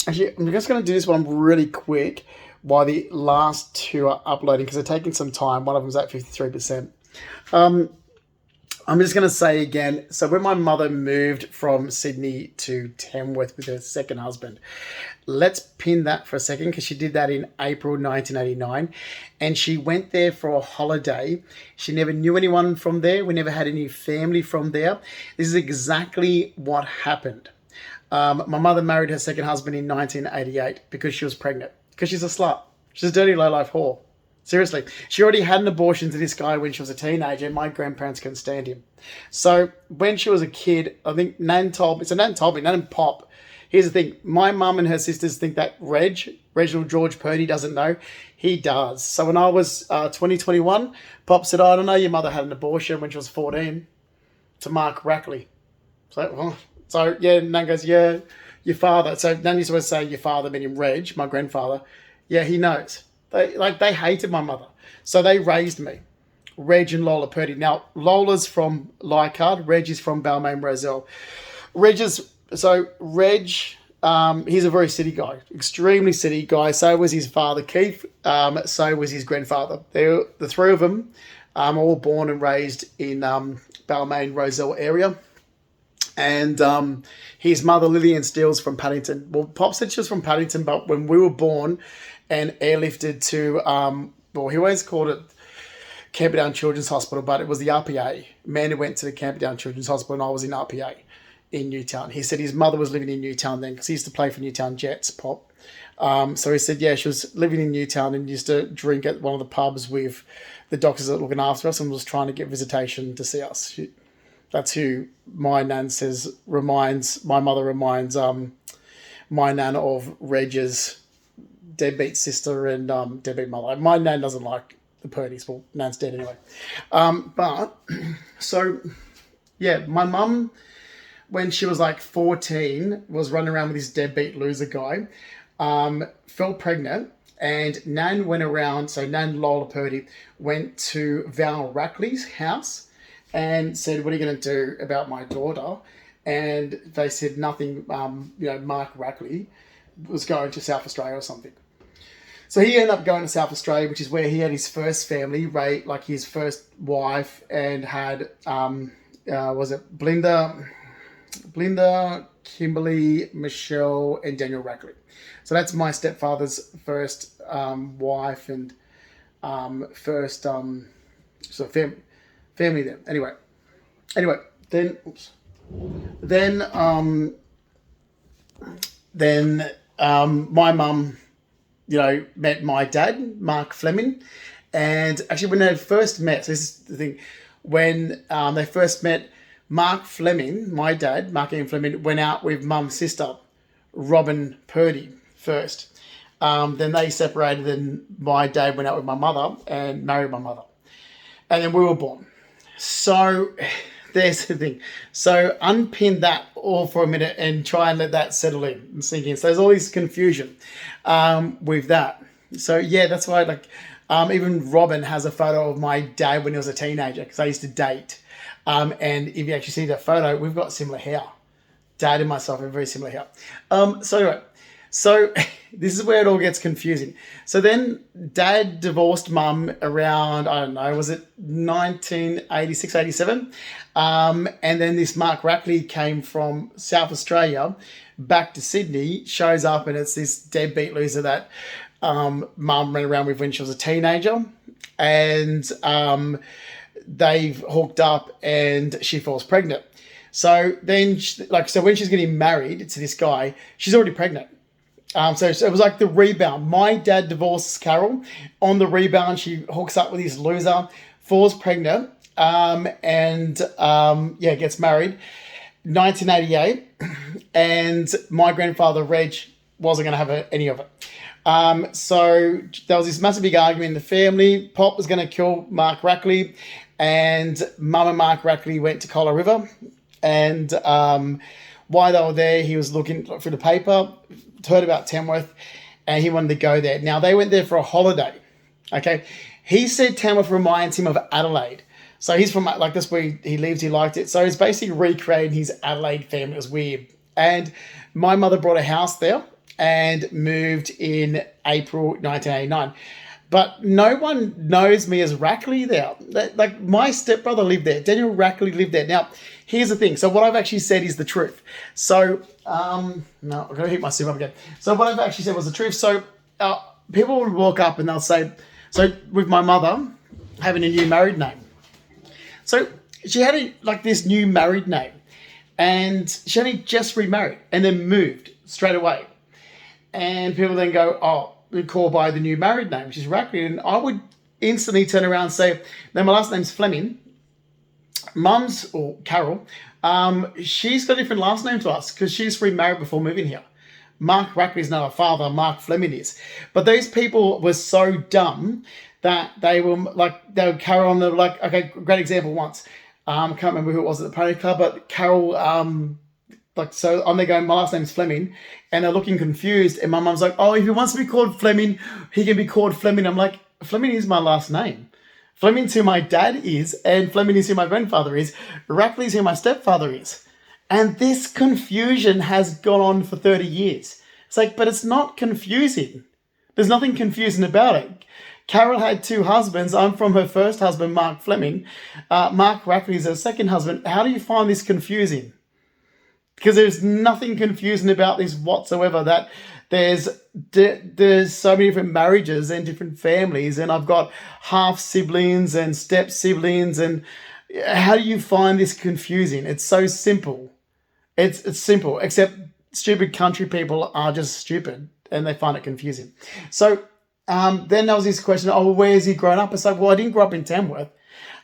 Actually, I'm just going to do this one really quick while the last two are uploading because they're taking some time. One of them's at 53%. Um, I'm just going to say again, so when my mother moved from Sydney to Tamworth with her second husband, let's pin that for a second because she did that in April 1989 and she went there for a holiday. She never knew anyone from there. We never had any family from there. This is exactly what happened. My mother married her second husband in 1988 because she was pregnant, because she's a slut. She's a dirty low-life whore. Seriously, she already had an abortion to this guy when she was a teenager, and my grandparents couldn't stand him. So when she was a kid, I think Nan told me, Nan and Pop. Here's the thing: my mum and her sisters think that Reginald George Purdy doesn't know. He does. So when I was 2021, Pop said, "Oh, I don't know. Your mother had an abortion when she was 14 to Mark Rackley." So yeah, Nan goes, "Yeah, your father." So Nan used to always say, "Your father," meaning Reg, my grandfather. Yeah, he knows. They hated my mother, so they raised me. Reg and Lola Purdy. Now Lola's from Leichhardt, Reg is from Balmain Roselle. Reg. He's a very city guy, extremely city guy. So was his father Keith. So was his grandfather. The three of them, all born and raised in Balmain Roselle area. And his mother Lillian Steele's from Paddington. Well, Pop said she was from Paddington, but when we were born and airlifted to, he always called it Camperdown Children's Hospital, but it was the RPA. Amanda went to the Camperdown Children's Hospital and I was in RPA in Newtown. He said his mother was living in Newtown then because he used to play for Newtown Jets, Pop. So he said, yeah, she was living in Newtown and used to drink at one of the pubs with the doctors that were looking after us and was trying to get visitation to see us. That's who my nan says my mother reminds my nan of Reg's deadbeat sister and deadbeat mother. My nan doesn't like the Purdy's. Well, nan's dead anyway. My mum, when she was like 14, was running around with this deadbeat loser guy, fell pregnant, and Nan went around, so Nan Lola Purdy went to Val Rackley's house and said, "What are you going to do about my daughter?" And they said nothing. Mark Rackley was going to South Australia or something. So he ended up going to South Australia, which is where he had his first family, right? Like his first wife, and had was it Blinda, Kimberly, Michelle, and Daniel Rackley. So that's my stepfather's first wife and first family there. Anyway, then my mum, met my dad, Mark Fleming, and actually when they first met, so this is the thing, when they first met, Mark Fleming, my dad, Mark Ian Fleming, went out with mum's sister, Robin Purdy, first. Then they separated, and my dad went out with my mother and married my mother. And then we were born. So there's the thing. So unpin that all for a minute and try and let that settle in and sink in. So there's all this confusion with that. So yeah, that's why even Robin has a photo of my dad when he was a teenager because I used to date. And if you actually see that photo, we've got similar hair. Dad and myself have very similar hair. So this is where it all gets confusing. So then Dad divorced Mum around, I don't know, was it 1986, 87? And then this Mark Rackley came from South Australia back to Sydney, shows up, and it's this deadbeat loser that Mum ran around with when she was a teenager. And they've hooked up and she falls pregnant. So then, when she's getting married to this guy, she's already pregnant. So it was like the rebound. My dad divorces Carol. On the rebound, she hooks up with this loser, falls pregnant, gets married. 1988, and my grandfather Reg wasn't going to have any of it. So there was this massive big argument in the family. Pop was going to kill Mark Rackley, and Mum and Mark Rackley went to Colla River. And while they were there, he was looking through the paper, heard about Tamworth, and he wanted to go there. Now, they went there for a holiday, okay? He said Tamworth reminds him of Adelaide. So he's from, that's where he lives, he liked it. So he's basically recreating his Adelaide family. It was weird. And my mother bought a house there, and moved in April 1989. But no one knows me as Rackley there. Like, my stepbrother lived there. Daniel Rackley lived there. Now, here's the thing. So what I've actually said is the truth. So, no, I'm going to hit my soup up again. So what I've actually said was the truth. So people will walk up and they'll say, so with my mother having a new married name. So she had this new married name, and she only just remarried and then moved straight away. And people then go, oh, we call by the new married name, which is Rackley. And I would instantly turn around and say, no, my last name's Fleming. Mum's, or Carol, she's got a different last name to us because she's remarried before moving here. Mark Rackley's not our father, Mark Fleming is. But those people were so dumb that they would carry on. Okay, great example once. I can't remember who it was at the Pony Club, but Carol, so on there going, my last name's Fleming, and they're looking confused, and my mum's like, oh, if he wants to be called Fleming, he can be called Fleming. I'm like, Fleming is my last name. Fleming's who my dad is, and Fleming is who my grandfather is. Rackley's who my stepfather is. And this confusion has gone on for 30 years. It's like, but it's not confusing. There's nothing confusing about it. Carol had two husbands. I'm from her first husband, Mark Fleming. Mark Rackley is her second husband. How do you find this confusing? Because there's nothing confusing about this whatsoever. That there's so many different marriages and different families, and I've got half siblings and step siblings, and how do you find this confusing? It's so simple. It's simple, except stupid country people are just stupid and they find it confusing. So then there was this question, oh, where's he grown up? It's like, well, I didn't grow up in Tamworth.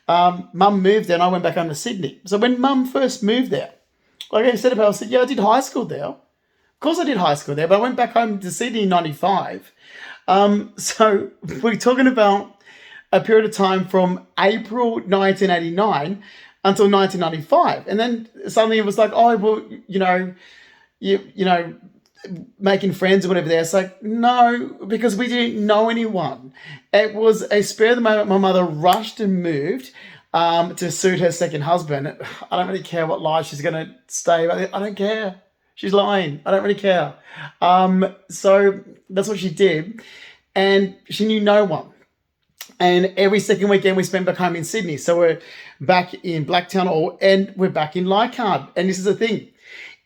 Mum moved there and I went back home to Sydney. So when Mum first moved there, like I said about, I said, yeah, I did high school there. Of course I did high school there, but I went back home to Sydney in 95. So we're talking about a period of time from April 1989 until 1995. And then suddenly it was like, oh, well, making friends or whatever there. It's like, no, because we didn't know anyone. It was a spur of the moment. My mother rushed and moved to suit her second husband. I don't really care what lie she's going to stay. I don't care. She's lying. I don't really care. So that's what she did. And she knew no one. And every second weekend we spent back home in Sydney. So we're back in Blacktown and we're back in Leichhardt. And this is the thing.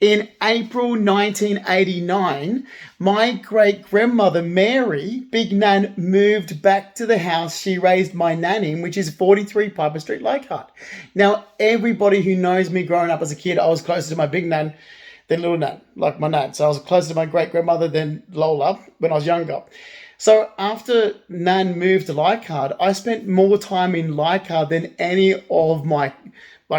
In April 1989, my great-grandmother, Mary, Big Nan, moved back to the house she raised my nan in, which is 43 Piper Street, Leichhardt. Now, everybody who knows me growing up as a kid, I was closer to my big nan than little nan, like my nan. So I was closer to my great-grandmother than Lola when I was younger. So after Nan moved to Leichhardt, I spent more time in Leichhardt than any of my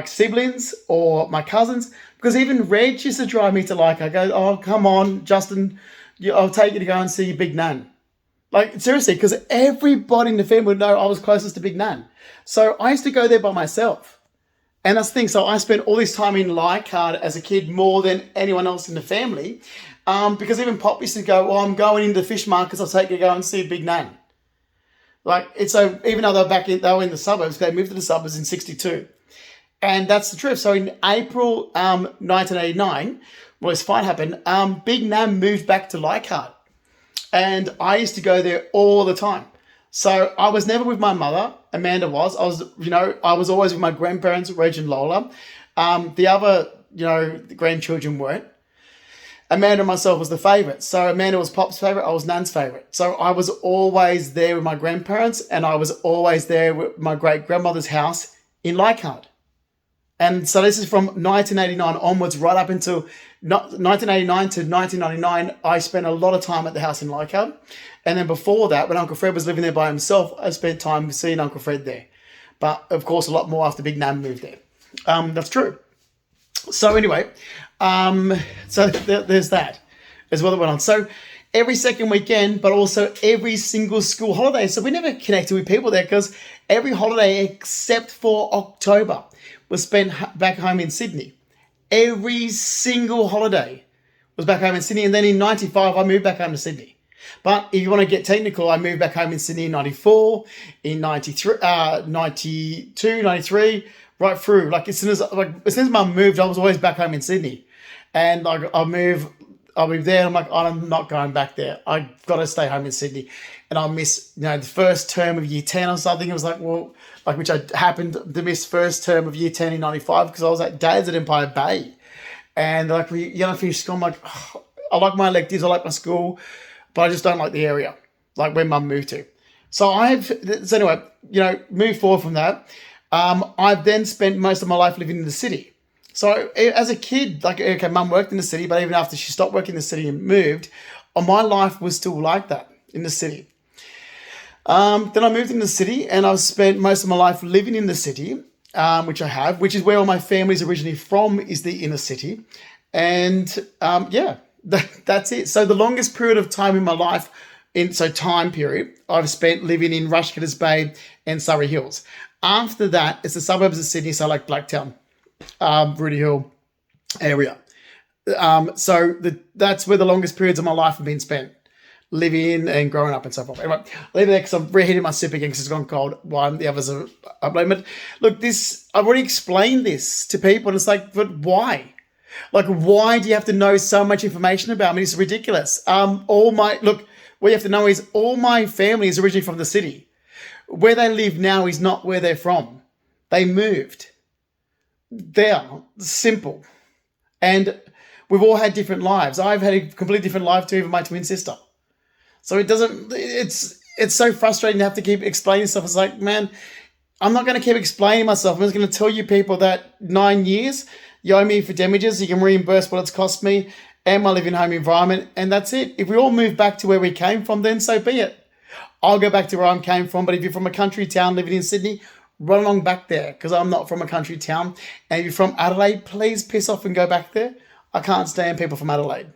siblings or my cousins, because even Reg used to drive me to Leichhardt. I go, oh, come on, Justin, I'll take you to go and see your Big Nan. Like, seriously, because everybody in the family would know I was closest to Big Nan. So I used to go there by myself. And that's the thing. So I spent all this time in Leichhardt as a kid more than anyone else in the family. Because even Pop used to go, well, I'm going into the fish markets, I'll take you to go and see Big Nan. Like, it's so, even though they were in the suburbs, they moved to the suburbs in 62. And that's the truth. So in April 1989, when this fight happened, Big Nan moved back to Leichhardt. And I used to go there all the time. So I was never with my mother. Amanda was. I was always with my grandparents, Reg and Lola. The other, the grandchildren weren't. Amanda and myself was the favourite. So Amanda was Pop's favourite. I was Nan's favourite. So I was always there with my grandparents, and I was always there with my great-grandmother's house in Leichhardt. And so this is from 1989 onwards, right up until 1989 to 1999, I spent a lot of time at the house in Leichhardt. And then before that, when Uncle Fred was living there by himself, I spent time seeing Uncle Fred there. But, of course, a lot more after Big Nan moved there. That's true. So anyway, there's that as well that went on. So every second weekend, but also every single school holiday. So we never connected with people there because every holiday except for October was spent back home in Sydney. Every single holiday was back home in Sydney. And then in 95, I moved back home to Sydney. But if you want to get technical, I moved back home in Sydney in 94, in 93, 92, 93, right through. As soon as Mum moved, I was always back home in Sydney. And I moved I'll be there. I'm like, I'm not going back there. I've got to stay home in Sydney. And I'll miss, the first term of year 10 or something. It was like, well, like, which I happened to miss first term of year 10 in 95 because I was at Dad's at Empire Bay. And they're like, well, you're going to finish school. I'm like, oh, I like my electives, I like my school, but I just don't like the area, like where Mum moved to. So anyway, move forward from that. I've then spent most of my life living in the city. So as a kid, like, okay, Mum worked in the city, but even after she stopped working in the city and moved, my life was still like that in the city. Then I moved into the city and I've spent most of my life living in the city, which is where all my family's originally from, is the inner city. And that's it. So the longest period of time in my life, time period, I've spent living in Rushclitters Bay and Surrey Hills. After that, it's the suburbs of Sydney, so like Blacktown, Rooty Hill area. That's where the longest periods of my life have been spent, living and growing up and so forth. Anyway, I'll leave it there because I'm reheating my sip again because it's gone cold. One, the others are blaming. Look, I've already explained this to people, and it's like, but why? Like, why do you have to know so much information about me? It's ridiculous. What you have to know is all my family is originally from the city. Where they live now is not where they're from. They moved. They're simple. And we've all had different lives. I've had a completely different life to even my twin sister. So it's so frustrating to have to keep explaining stuff. It's like, man, I'm not going to keep explaining myself. I'm just going to tell you people that 9 years, you owe me for damages, you can reimburse what it's cost me and my living home environment, and that's it. If we all move back to where we came from, then so be it. I'll go back to where I came from, but if you're from a country town living in Sydney, run along back there, because I'm not from a country town. And if you're from Adelaide, please piss off and go back there. I can't stand people from Adelaide.